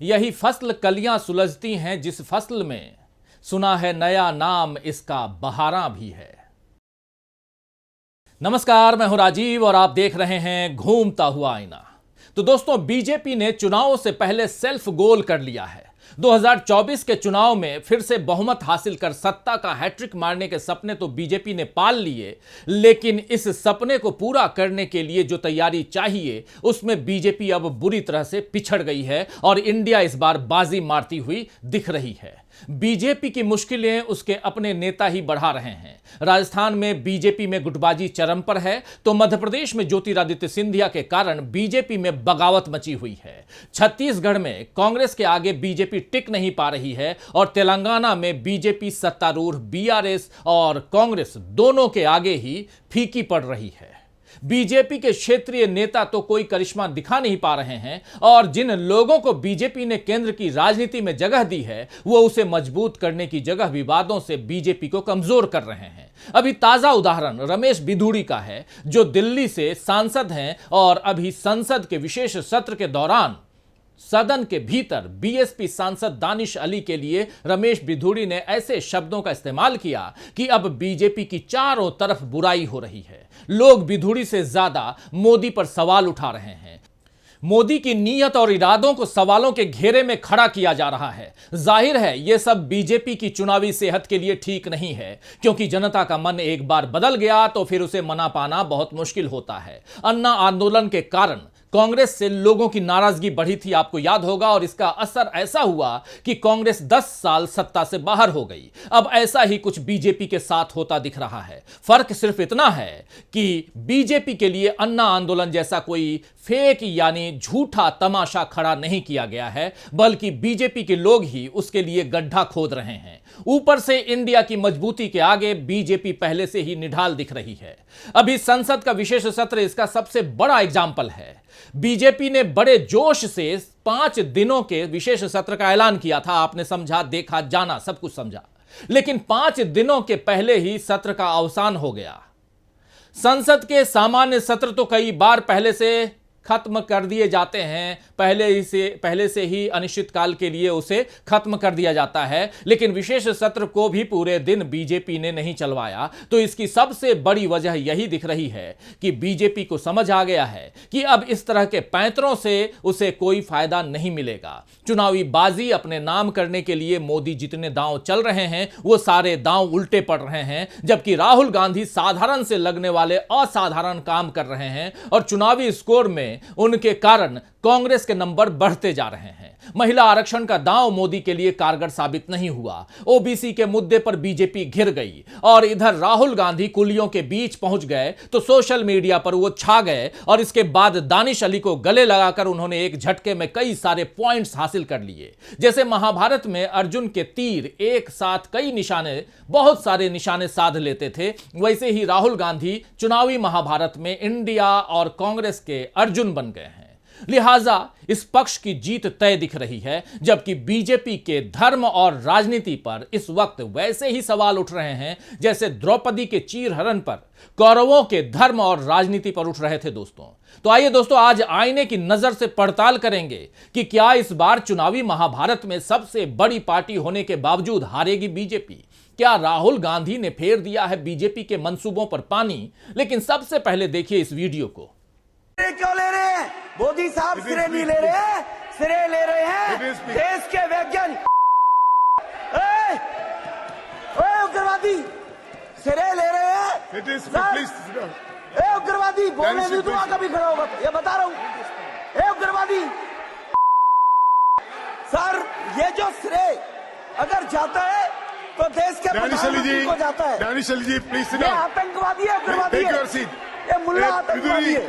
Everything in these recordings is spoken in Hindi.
यही फसल कलियां सुलझती हैं जिस फसल में, सुना है नया नाम इसका बहारा भी है। नमस्कार, मैं हूं राजीव और आप देख रहे हैं घूमता हुआ आईना। तो दोस्तों, बीजेपी ने चुनाव से पहले सेल्फ गोल कर लिया है। 2024 के चुनाव में फिर से बहुमत हासिल कर सत्ता का हैट्रिक मारने के सपने तो बीजेपी ने पाल लिए, लेकिन इस सपने को पूरा करने के लिए जो तैयारी चाहिए उसमें बीजेपी अब बुरी तरह से पिछड़ गई है और इंडिया इस बार बाजी मारती हुई दिख रही है। बीजेपी की मुश्किलें उसके अपने नेता ही बढ़ा रहे हैं। राजस्थान में बीजेपी में गुटबाजी चरम पर है, तो मध्य प्रदेश में ज्योतिरादित्य सिंधिया के कारण बीजेपी में बगावत मची हुई है। छत्तीसगढ़ में कांग्रेस के आगे बीजेपी टिक नहीं पा रही है और तेलंगाना में बीजेपी सत्तारूढ़ बीआरएस और कांग्रेस दोनों के आगे ही फीकी पड़ रही है। बीजेपी के क्षेत्रीय नेता तो कोई करिश्मा दिखा नहीं पा रहे हैं और जिन लोगों को बीजेपी ने केंद्र की राजनीति में जगह दी है वो उसे मजबूत करने की जगह विवादों से बीजेपी को कमजोर कर रहे हैं। अभी ताजा उदाहरण रमेश बिधूड़ी का है, जो दिल्ली से सांसद हैं और अभी संसद के विशेष सत्र के दौरान सदन के भीतर बीएसपी सांसद दानिश अली के लिए रमेश बिधूड़ी ने ऐसे शब्दों का इस्तेमाल किया कि अब बीजेपी की चारों तरफ बुराई हो रही है। लोग बिधूड़ी से ज्यादा मोदी पर सवाल उठा रहे हैं। मोदी की नीयत और इरादों को सवालों के घेरे में खड़ा किया जा रहा है। जाहिर है यह सब बीजेपी की चुनावी सेहत के लिए ठीक नहीं है, क्योंकि जनता का मन एक बार बदल गया तो फिर उसे मना पाना बहुत मुश्किल होता है। अन्ना आंदोलन के कारण कांग्रेस से लोगों की नाराजगी बढ़ी थी, आपको याद होगा, और इसका असर ऐसा हुआ कि कांग्रेस 10 साल सत्ता से बाहर हो गई। अब ऐसा ही कुछ बीजेपी के साथ होता दिख रहा है। फर्क सिर्फ इतना है कि बीजेपी के लिए अन्ना आंदोलन जैसा कोई फेक यानी झूठा तमाशा खड़ा नहीं किया गया है, बल्कि बीजेपी के लोग ही उसके लिए गड्ढा खोद रहे हैं। ऊपर से इंडिया की मजबूती के आगे बीजेपी पहले से ही निढाल दिख रही है। अभी संसद का विशेष सत्र इसका सबसे बड़ा एग्जाम्पल है। बीजेपी ने बड़े जोश से 5 दिनों के विशेष सत्र का ऐलान किया था। आपने समझा, देखा, जाना, सब कुछ समझा, लेकिन 5 दिनों के पहले ही सत्र का अवसान हो गया। संसद के सामान्य सत्र तो कई बार पहले से खत्म कर दिए जाते हैं, पहले से ही अनिश्चितकाल के लिए उसे खत्म कर दिया जाता है, लेकिन विशेष सत्र को भी पूरे दिन बीजेपी ने नहीं चलवाया। तो इसकी सबसे बड़ी वजह यही दिख रही है कि बीजेपी को समझ आ गया है कि अब इस तरह के पैंतरों से उसे कोई फायदा नहीं मिलेगा। चुनावी बाजी अपने नाम करने के लिए मोदी जितने दांव चल रहे हैं वो सारे दांव उल्टे पड़ रहे हैं, जबकि राहुल गांधी साधारण से लगने वाले असाधारण काम कर रहे हैं और चुनावी स्कोर में उनके कारण कांग्रेस के नंबर बढ़ते जा रहे हैं। महिला आरक्षण का दांव मोदी के लिए कारगर साबित नहीं हुआ। ओबीसी के मुद्दे पर बीजेपी घिर गई और इधर राहुल गांधी कुलियों के बीच पहुंच गए तो सोशल मीडिया पर वो छा गए और इसके बाद दानिश अली को गले लगाकर उन्होंने एक झटके में कई सारे पॉइंट्स हासिल कर लिए। जैसे महाभारत में अर्जुन के तीर एक साथ बहुत सारे निशाने साध लेते थे, वैसे ही राहुल गांधी चुनावी महाभारत में इंडिया और कांग्रेस के अर्जुन बन गए हैं। लिहाजा इस पक्ष की जीत तय दिख रही है, जबकि बीजेपी के धर्म और राजनीति पर इस वक्त वैसे ही सवाल उठ रहे हैं जैसे द्रौपदी के चीरहरण पर कौरवों के धर्म और राजनीति पर उठ रहे थे। दोस्तों, तो आइए दोस्तों, आज आईने की नजर से पड़ताल करेंगे कि क्या इस बार चुनावी महाभारत में सबसे बड़ी पार्टी होने के बावजूद हारेगी बीजेपी। क्या राहुल गांधी ने फेर दिया है बीजेपी के मंसूबों पर पानी। लेकिन सबसे पहले देखिए इस वीडियो को। क्यों ले रहे हैं मोदी साहब? सिरे नहीं ले रहे हैं, सिरे ले रहे हैं देश के वैज्ञानिक। उग्रवादी सिरे ले रहे हैं। उग्रवादी बोलने नहीं दूंगा कभी खड़ा होगा, ये बता रहा हूं। उग्रवादी सर, ये जो सिरे अगर जाता है तो देश के प्रधानमंत्री को जाता है। दानिश अली जी प्लीज सिट डाउन। ये आतंकवादी है, उग्रवादी है, ये मुल्ला आतंकवादी है।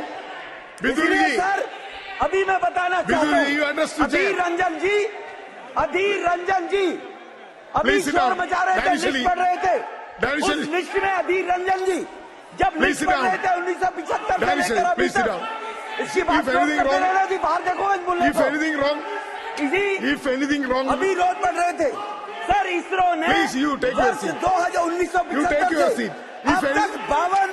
बिधूड़ी जी, सर अभी मैं बताना चाहता हूँ, अधीर रंजन जी अभी शोर मचा रहे थे, लिस्ट पढ़ रहे थे। उस लिस्ट में अधीर रंजन जी जब लिस्ट पढ़ रहे थे 1975 से लेकर अभी तक, इसकी बात करते रहना थी। बाहर देखो इस मुल्ले को। If anything wrong, अभी रोड पढ़ रहे थे सर। इसरो ने 1975 से अब तक 52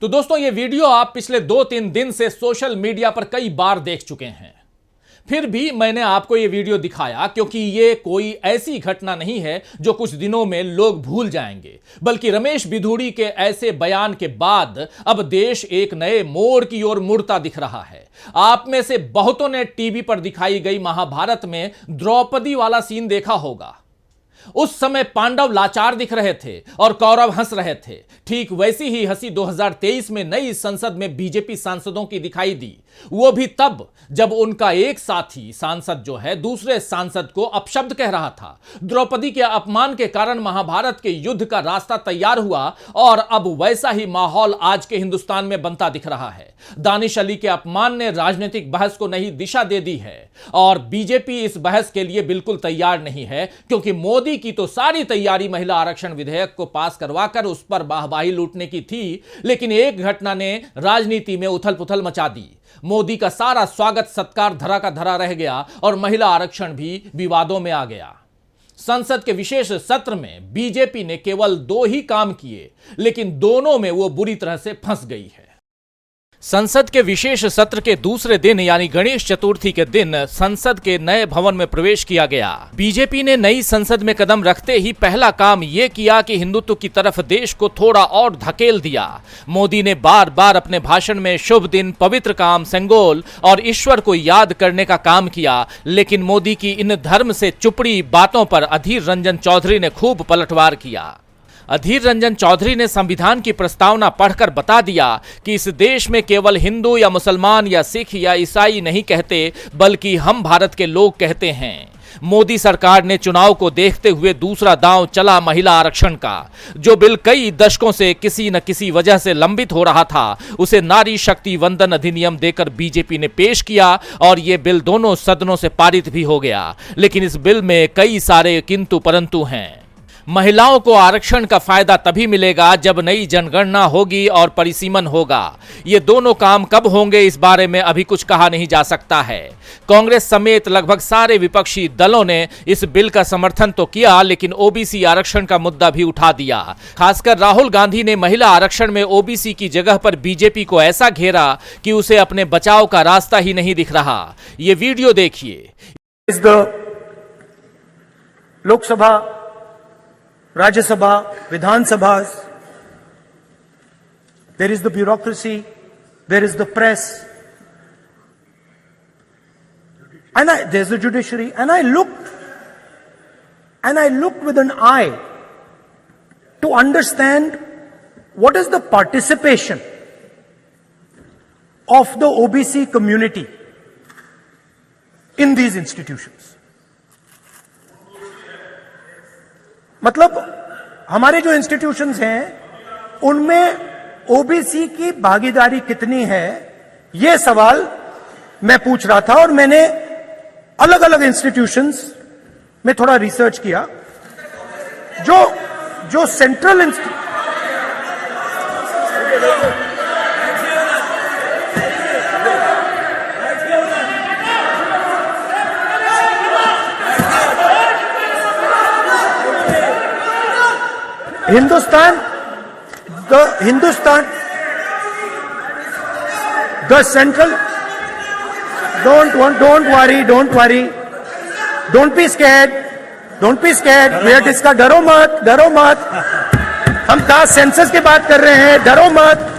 तो दोस्तों, ये वीडियो आप पिछले 2-3 दिन से सोशल मीडिया पर कई बार देख चुके हैं। फिर भी मैंने आपको यह वीडियो दिखाया क्योंकि यह कोई ऐसी घटना नहीं है जो कुछ दिनों में लोग भूल जाएंगे, बल्कि रमेश बिधूड़ी के ऐसे बयान के बाद अब देश एक नए मोड़ की ओर मुड़ता दिख रहा है। आप में से बहुतों ने टीवी पर दिखाई गई महाभारत में द्रौपदी वाला सीन देखा होगा। उस समय पांडव लाचार दिख रहे थे और कौरव हंस रहे थे। ठीक वैसी ही हंसी 2023 में नई संसद में बीजेपी सांसदों की दिखाई दी, वो भी तब जब उनका एक साथी सांसद जो है दूसरे सांसद को अपशब्द कह रहा था। द्रौपदी के अपमान के कारण महाभारत के युद्ध का रास्ता तैयार हुआ और अब वैसा ही माहौल आज के हिंदुस्तान में बनता दिख रहा है। दानिश अली के अपमान ने राजनीतिक बहस को नई दिशा दे दी है और बीजेपी इस बहस के लिए बिल्कुल तैयार नहीं है, क्योंकि मोदी की तो सारी तैयारी महिला आरक्षण विधेयक को पास करवाकर उस पर वाहवाही लूटने की थी, लेकिन एक घटना ने राजनीति में उथल पुथल मचा दी। मोदी का सारा स्वागत सत्कार धरा का धरा रह गया और महिला आरक्षण भी विवादों में आ गया। संसद के विशेष सत्र में बीजेपी ने केवल 2 ही काम किए, लेकिन दोनों में वो बुरी तरह से फंस गई है। संसद के विशेष सत्र के दूसरे दिन यानी गणेश चतुर्थी के दिन संसद के नए भवन में प्रवेश किया गया। बीजेपी ने नई संसद में कदम रखते ही पहला काम यह किया कि हिंदुत्व की तरफ देश को थोड़ा और धकेल दिया। मोदी ने बार बार अपने भाषण में शुभ दिन, पवित्र काम, सेंगोल और ईश्वर को याद करने का काम किया, लेकिन मोदी की इन धर्म से चुपड़ी बातों पर अधीर रंजन चौधरी ने खूब पलटवार किया। अधीर रंजन चौधरी ने संविधान की प्रस्तावना पढ़कर बता दिया कि इस देश में केवल हिंदू या मुसलमान या सिख या ईसाई नहीं कहते, बल्कि हम भारत के लोग कहते हैं। मोदी सरकार ने चुनाव को देखते हुए दूसरा दांव चला महिला आरक्षण का। जो बिल कई दशकों से किसी न किसी वजह से लंबित हो रहा था, उसे नारी शक्ति वंदन अधिनियम देकर बीजेपी ने पेश किया और यह बिल दोनों सदनों से पारित भी हो गया। लेकिन इस बिल में कई सारे किंतु परंतु हैं। महिलाओं को आरक्षण का फायदा तभी मिलेगा जब नई जनगणना होगी और परिसीमन होगा। ये दोनों काम कब होंगे इस बारे में अभी कुछ कहा नहीं जा सकता है। कांग्रेस समेत लगभग सारे विपक्षी दलों ने इस बिल का समर्थन तो किया, लेकिन ओबीसी आरक्षण का मुद्दा भी उठा दिया। खासकर राहुल गांधी ने महिला आरक्षण में ओबीसी की जगह पर बीजेपी को ऐसा घेरा कि उसे अपने बचाव का रास्ता ही नहीं दिख रहा। ये वीडियो देखिए। लोकसभा, राज्यसभा, विधानसभा, there is the bureaucracy, there is the press, and there's the judiciary, and I looked with an eye to understand what is the participation of the OBC community in these institutions. मतलब हमारे जो इंस्टीट्यूशंस हैं उनमें ओबीसी की भागीदारी कितनी है, यह सवाल मैं पूछ रहा था और मैंने अलग अलग इंस्टीट्यूशंस में थोड़ा रिसर्च किया। जो central the central, don't worry, don't be scared, we are discussing, डरो मत, हम कास्ट सेंसस की बात कर रहे हैं, डरो मत।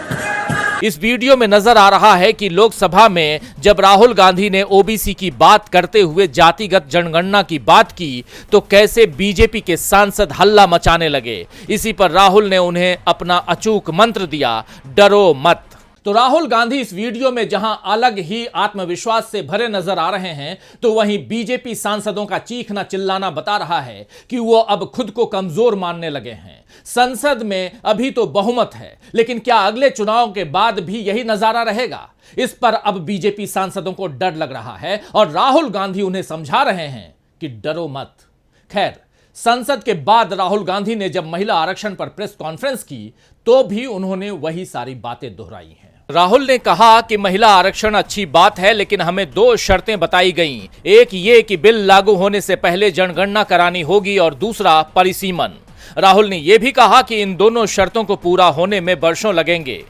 इस वीडियो में नजर आ रहा है कि लोकसभा में जब राहुल गांधी ने ओबीसी की बात करते हुए जातिगत जनगणना की बात की तो कैसे बीजेपी के सांसद हल्ला मचाने लगे। इसी पर राहुल ने उन्हें अपना अचूक मंत्र दिया, डरो मत। तो राहुल गांधी इस वीडियो में जहां अलग ही आत्मविश्वास से भरे नजर आ रहे हैं, तो वहीं बीजेपी सांसदों का चीखना चिल्लाना बता रहा है कि वो अब खुद को कमजोर मानने लगे हैं। संसद में अभी तो बहुमत है, लेकिन क्या अगले चुनाव के बाद भी यही नजारा रहेगा? इस पर अब बीजेपी सांसदों को डर लग रहा है और राहुल गांधी उन्हें समझा रहे हैं कि डरो मत। खैर, संसद के बाद राहुल गांधी ने जब महिला आरक्षण पर प्रेस कॉन्फ्रेंस की तो भी उन्होंने वही सारी बातें दोहराई हैं। राहुल ने कहा कि महिला आरक्षण अच्छी बात है, लेकिन हमें 2 शर्तें बताई गईं। एक ये कि बिल लागू होने से पहले जनगणना करानी होगी और दूसरा परिसीमन। राहुल ने यह भी कहा कि इन दोनों शर्तों को पूरा होने में वर्षों लगेंगे।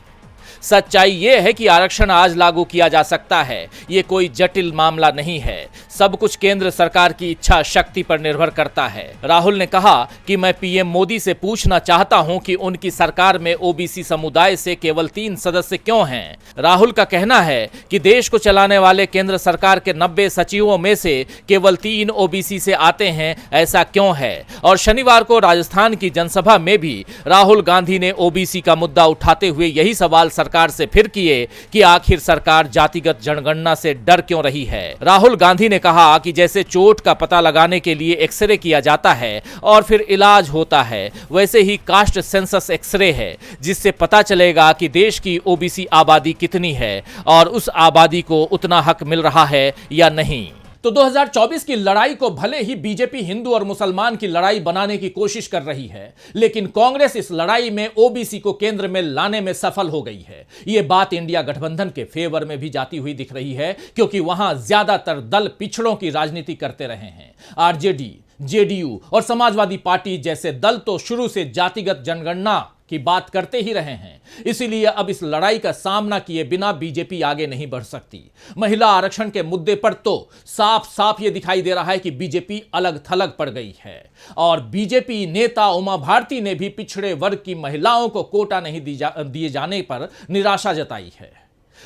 सच्चाई ये है कि आरक्षण आज लागू किया जा सकता है, ये कोई जटिल मामला नहीं है। सब कुछ केंद्र सरकार की इच्छा शक्ति पर निर्भर करता है। राहुल ने कहा कि मैं पीएम मोदी से पूछना चाहता हूं कि उनकी सरकार में ओबीसी समुदाय से केवल 3 सदस्य क्यों हैं। राहुल का कहना है कि देश को चलाने वाले केंद्र सरकार के 90 सचिवों में से केवल 3 ओबीसी से आते हैं, ऐसा क्यों है। और शनिवार को राजस्थान की जनसभा में भी राहुल गांधी ने ओबीसी का मुद्दा उठाते हुए यही सवाल सरकार से फिर किए कि आखिर सरकार जातिगत जनगणना से डर क्यों रही है। राहुल गांधी ने कहा कि जैसे चोट का पता लगाने के लिए एक्सरे किया जाता है और फिर इलाज होता है, वैसे ही कास्ट सेंसस एक्सरे है जिससे पता चलेगा कि देश की ओबीसी आबादी कितनी है और उस आबादी को उतना हक मिल रहा है या नहीं। तो 2024 की लड़ाई को भले ही बीजेपी हिंदू और मुसलमान की लड़ाई बनाने की कोशिश कर रही है, लेकिन कांग्रेस इस लड़ाई में ओबीसी को केंद्र में लाने में सफल हो गई है। यह बात इंडिया गठबंधन के फेवर में भी जाती हुई दिख रही है, क्योंकि वहां ज्यादातर दल पिछड़ों की राजनीति करते रहे हैं। आरजेडी, जेडीयू और समाजवादी पार्टी जैसे दल तो शुरू से जातिगत जनगणना की बात करते ही रहे हैं। इसीलिए अब इस लड़ाई का सामना किए बिना बीजेपी आगे नहीं बढ़ सकती। महिला आरक्षण के मुद्दे पर तो साफ साफ यह दिखाई दे रहा है कि बीजेपी अलग थलग पड़ गई है। और बीजेपी नेता उमा भारती ने भी पिछड़े वर्ग की महिलाओं को कोटा नहीं दिए जाने पर निराशा जताई है।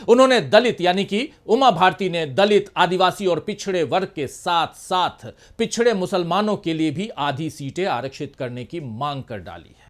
उन्होंने दलित यानी कि उमा भारती ने दलित, आदिवासी और पिछड़े वर्ग के साथ साथ पिछड़े मुसलमानों के लिए भी आधी सीटें आरक्षित करने की मांग कर डाली है।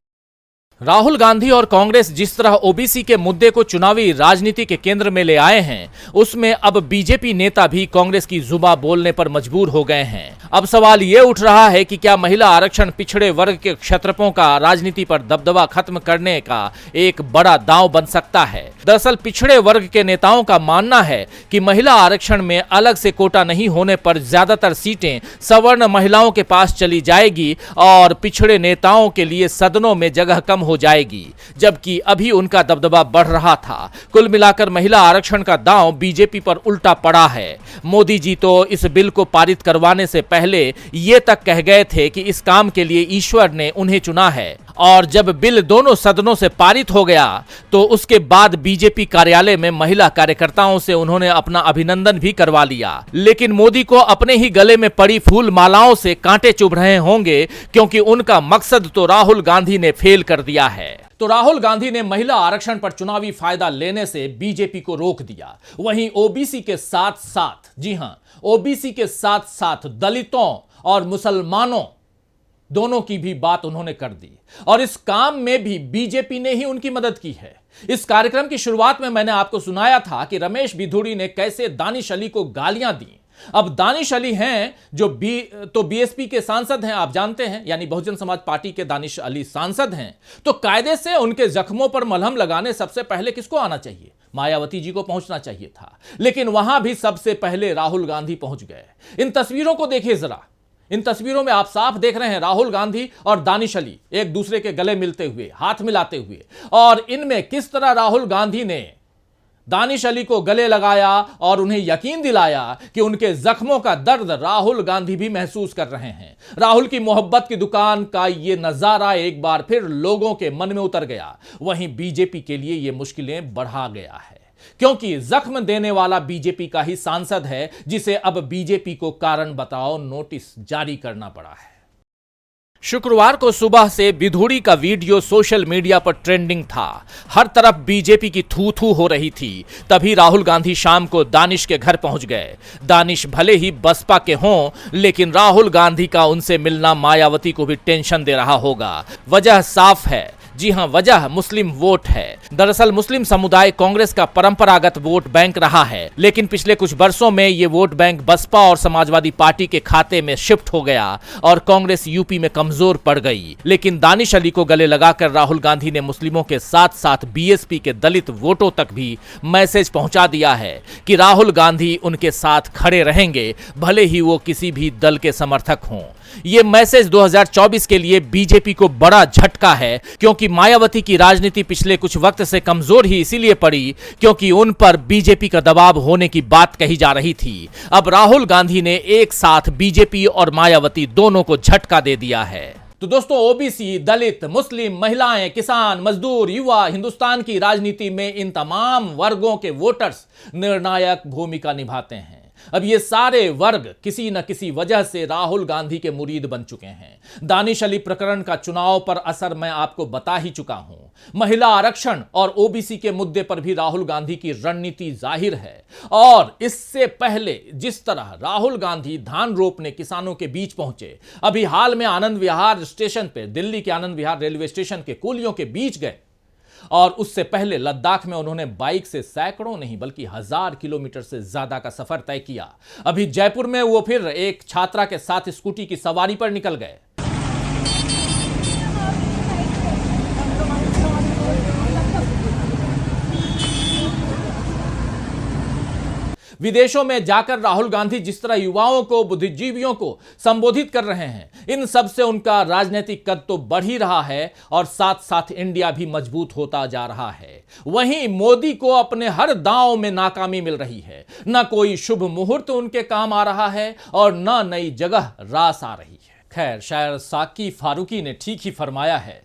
राहुल गांधी और कांग्रेस जिस तरह ओबीसी के मुद्दे को चुनावी राजनीति के केंद्र में ले आए हैं, उसमें अब बीजेपी नेता भी कांग्रेस की जुबान बोलने पर मजबूर हो गए हैं। अब सवाल यह उठ रहा है कि क्या महिला आरक्षण पिछड़े वर्ग के क्षत्रपों का राजनीति पर दबदबा खत्म करने का एक बड़ा दांव बन सकता है। दरअसल पिछड़े वर्ग के नेताओं का मानना है कि महिला आरक्षण में अलग से कोटा नहीं होने पर ज्यादातर सीटें सवर्ण महिलाओं के पास चली जाएगी और पिछड़े नेताओं के लिए सदनों में जगह कम हो जाएगी, जबकि अभी उनका दबदबा बढ़ रहा था। कुल मिलाकर महिला आरक्षण का दांव बीजेपी पर उल्टा पड़ा है। मोदी जी तो इस बिल को पारित करवाने से पहले ये तक कह गए थे कि इस काम के लिए ईश्वर ने उन्हें चुना है, और जब बिल दोनों सदनों से पारित हो गया तो उसके बाद बीजेपी कार्यालय में महिला कार्यकर्ताओं से उन्होंने अपना अभिनंदन भी करवा लिया। लेकिन मोदी को अपने ही गले में पड़ी फूल मालाओं से कांटे चुभ रहे होंगे, क्योंकि उनका मकसद तो राहुल गांधी ने फेल कर दिया है। तो राहुल गांधी ने महिला आरक्षण पर चुनावी फायदा लेने से बीजेपी को रोक दिया। वहीं ओबीसी के साथ साथ, जी हां, ओबीसी के साथ साथ दलितों और मुसलमानों दोनों की भी बात उन्होंने कर दी, और इस काम में भी बीजेपी ने ही उनकी मदद की है। इस कार्यक्रम की शुरुआत में मैंने आपको सुनाया था कि रमेश बिधूड़ी ने कैसे दानिश अली को गालियां दी। अब दानिश अली हैं जो बीएसपी के सांसद हैं, आप जानते हैं, यानी बहुजन समाज पार्टी के दानिश अली सांसद हैं। तो कायदे से उनके जख्मों पर मलहम लगाने सबसे पहले किसको आना चाहिए? मायावती जी को पहुंचना चाहिए था, लेकिन वहां भी सबसे पहले राहुल गांधी पहुंच गए। इन तस्वीरों को देखिए जरा। इन तस्वीरों में आप साफ देख रहे हैं राहुल गांधी और दानिश अली एक दूसरे के गले मिलते हुए, हाथ मिलाते हुए, और इनमें किस तरह राहुल गांधी ने दानिश अली को गले लगाया और उन्हें यकीन दिलाया कि उनके जख्मों का दर्द राहुल गांधी भी महसूस कर रहे हैं। राहुल की मोहब्बत की दुकान का ये नजारा एक बार फिर लोगों के मन में उतर गया। वहीं बीजेपी के लिए ये मुश्किलें बढ़ा गया है, क्योंकि जख्म देने वाला बीजेपी का ही सांसद है, जिसे अब बीजेपी को कारण बताओ नोटिस जारी करना पड़ा है। शुक्रवार को सुबह से बिधूड़ी का वीडियो सोशल मीडिया पर ट्रेंडिंग था। हर तरफ बीजेपी की थू थू हो रही थी। तभी राहुल गांधी शाम को दानिश के घर पहुंच गए। दानिश भले ही बसपा के हों, लेकिन राहुल गांधी का उनसे मिलना मायावती को भी टेंशन दे रहा होगा। वजह साफ है, जी हां, वजह मुस्लिम वोट है। दरअसल मुस्लिम समुदाय कांग्रेस का परंपरागत वोट बैंक रहा है, लेकिन पिछले कुछ वर्षों में ये वोट बैंक बसपा और समाजवादी पार्टी के खाते में शिफ्ट हो गया और कांग्रेस यूपी में कमजोर पड़ गई। लेकिन दानिश अली को गले लगाकर राहुल गांधी ने मुस्लिमों के साथ साथ बीएसपी के दलित वोटों तक भी मैसेज पहुंचा दिया है कि राहुल गांधी उनके साथ खड़े रहेंगे, भले ही वो किसी भी दल के समर्थक हों। ये मैसेज 2024 के लिए बीजेपी को बड़ा झटका है, क्योंकि मायावती की राजनीति पिछले कुछ वक्त से कमजोर ही इसीलिए पड़ी क्योंकि उन पर बीजेपी का दबाव होने की बात कही जा रही थी। अब राहुल गांधी ने एक साथ बीजेपी और मायावती दोनों को झटका दे दिया है। तो दोस्तों, ओबीसी, दलित, मुस्लिम, महिलाएं, किसान, मजदूर, युवा, हिंदुस्तान की राजनीति में इन तमाम वर्गों के वोटर्स निर्णायक भूमिका निभाते हैं। अब ये सारे वर्ग किसी न किसी वजह से राहुल गांधी के मुरीद बन चुके हैं। दानिश अली प्रकरण का चुनाव पर असर मैं आपको बता ही चुका हूं। महिला आरक्षण और ओबीसी के मुद्दे पर भी राहुल गांधी की रणनीति जाहिर है। और इससे पहले जिस तरह राहुल गांधी धान रोपने किसानों के बीच पहुंचे, अभी हाल में आनंद विहार स्टेशन पे, दिल्ली के आनंद विहार रेलवे स्टेशन के कूलियों के बीच गए, और उससे पहले लद्दाख में उन्होंने बाइक से सैकड़ों नहीं बल्कि 1000 किलोमीटर से ज्यादा का सफर तय किया। अभी जयपुर में वो फिर एक छात्रा के साथ स्कूटी की सवारी पर निकल गए। विदेशों में जाकर राहुल गांधी जिस तरह युवाओं को, बुद्धिजीवियों को संबोधित कर रहे हैं, इन सब से उनका राजनीतिक कद तो बढ़ ही रहा है और साथ साथ इंडिया भी मजबूत होता जा रहा है। वहीं मोदी को अपने हर दांव में नाकामी मिल रही है। न कोई शुभ मुहूर्त उनके काम आ रहा है और न नई जगह रास आ रही है। खैर, शायर साकी फारूकी ने ठीक ही फरमाया है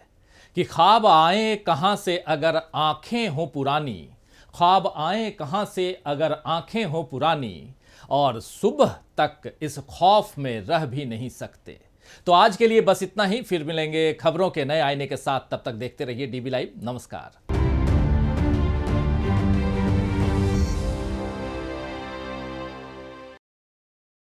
कि ख्वाब आए कहां से अगर आंखें हों पुरानी, ख्वाब आए कहां से अगर आंखें हो पुरानी, और सुबह तक इस खौफ में रह भी नहीं सकते। तो आज के लिए बस इतना ही। फिर मिलेंगे खबरों के नए आईने के साथ। तब तक देखते रहिए डीबी लाइव। नमस्कार।